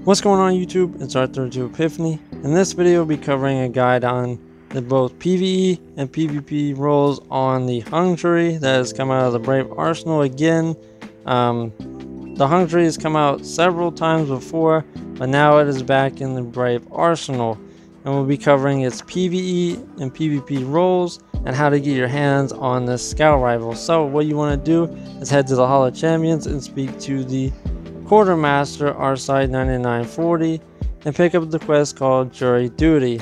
What's going on YouTube? It's Arthur2 Epiphany. In this video we'll be covering a guide on the both PvE and PvP roles on the Hung Jury that has come out of the Brave Arsenal again. The Hung Jury has come out several times before, but now it is back in the Brave Arsenal. And we'll be covering its PvE and PvP roles and how to get your hands on this scout rifle. So what you want to do is head to the Hall of Champions and speak to the Quartermaster R-Side 9940 and pick up the quest called Jury Duty.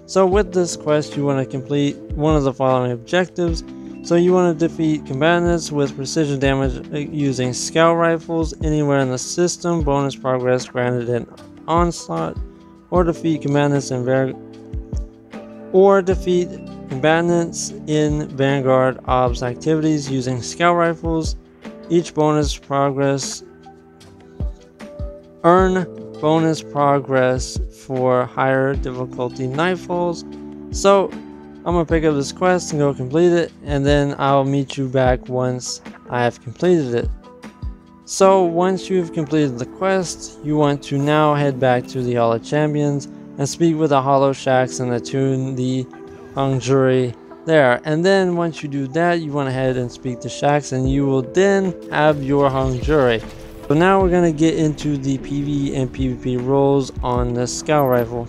So with this quest you want to complete one of the following objectives. So you want to defeat combatants with precision damage using scout rifles anywhere in the system, bonus progress granted in Onslaught, or defeat combatants in Vanguard Ops activities using scout rifles. Each bonus progress earn bonus progress for higher difficulty nightfalls. So I'm gonna pick up this quest and go complete it, and then I'll meet you back once I have completed it. So once you've completed the quest, you want to now head back to the Hall of Champions and speak with the Hollow Shacks and attune the Hung Jury there. And then once you do that, you want to head and speak to Shacks, and you will then have your Hung Jury. So now we're going to get into the PvE and PvP roles on the scout rifle.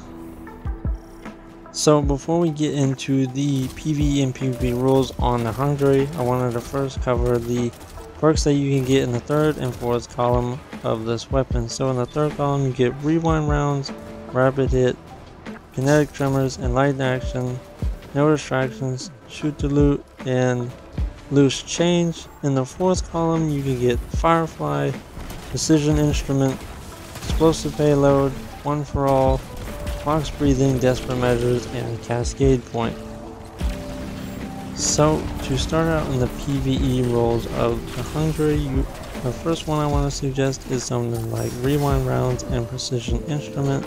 So before we get into the PvE and PvP roles on the Hung Jury, I wanted to first cover the perks that you can get in the third and fourth column of this weapon. So in the third column you get rewind rounds, rapid hit, kinetic tremors, and light action, no distractions, shoot to loot, and loose change. In the fourth column you can get firefly, precision instrument, explosive payload, one for all, box breathing, desperate measures, and cascade point. So to start out in the PvE roles of the Hung Jury, the first one I want to suggest is something like rewind rounds and precision instrument.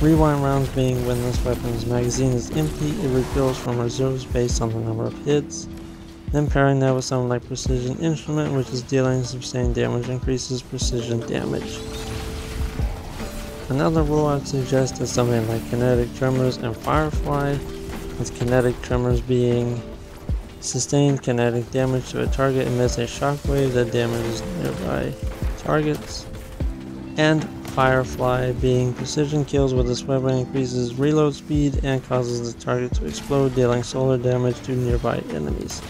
Rewind rounds being when this weapon's magazine is empty, it refills from reserves based on the number of hits. Then pairing that with something like precision instrument, which is dealing sustained damage, increases precision damage. Another role I'd suggest is something like kinetic tremors and firefly, with kinetic tremors being sustained kinetic damage to a target emits a shockwave that damages nearby targets, and firefly being precision kills with this weapon increases reload speed and causes the target to explode, dealing solar damage to nearby enemies.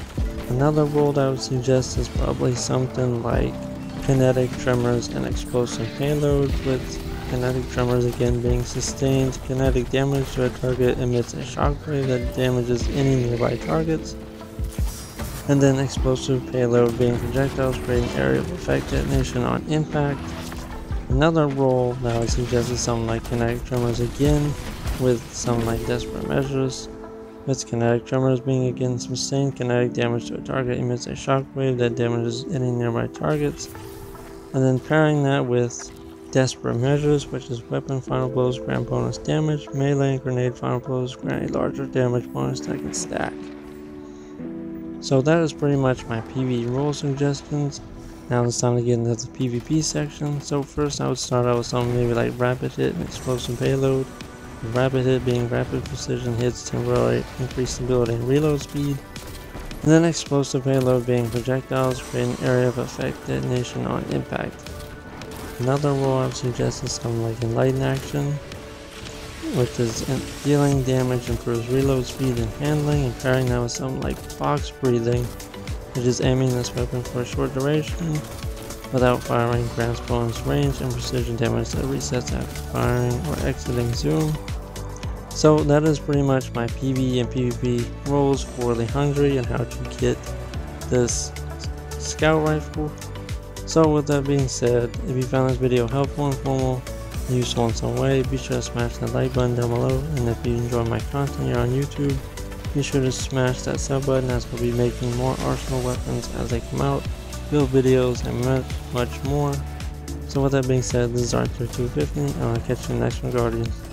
Another role that I would suggest is probably something like kinetic tremors and explosive payload, with kinetic tremors again being sustained kinetic damage to a target emits a shockwave that damages any nearby targets, and then explosive payload being projectiles creating area of effect detonation on impact. Another role that I would suggest is something like kinetic tremors again, with something like desperate measures, with kinetic tremors being again sustained kinetic damage to a target emits a shockwave that damages any nearby targets, and then pairing that with desperate measures, which is weapon final blows grant bonus damage, melee and grenade final blows grant a larger damage bonus that can stack. So that is pretty much my PvE role suggestions. Now it's time to get into the PvP section. So first I would start out with something maybe like rapid hit and explosive payload. Rapid hit being rapid precision hits temporarily increase stability and reload speed. And then explosive payload being projectiles creating area of effect detonation on impact. Another role I would suggest is something like enlighten action, which is dealing damage improves reload speed and handling, and pairing that with something like box breathing, which is aiming this weapon for a short duration without firing, grants bonus range and precision damage that resets after firing or exiting zoom. So that is pretty much my PvE and PvP roles for the Hung Jury and how to get this scout rifle. So with that being said, if you found this video helpful, informal, and useful in some way, be sure to smash that like button down below, and if you enjoy my content here on YouTube, be sure to smash that sub button, as we'll be making more arsenal weapons as they come out, build videos, and much more. So with that being said, this is Arthur2 Epiphany, and I'll catch you in the next one, Guardians.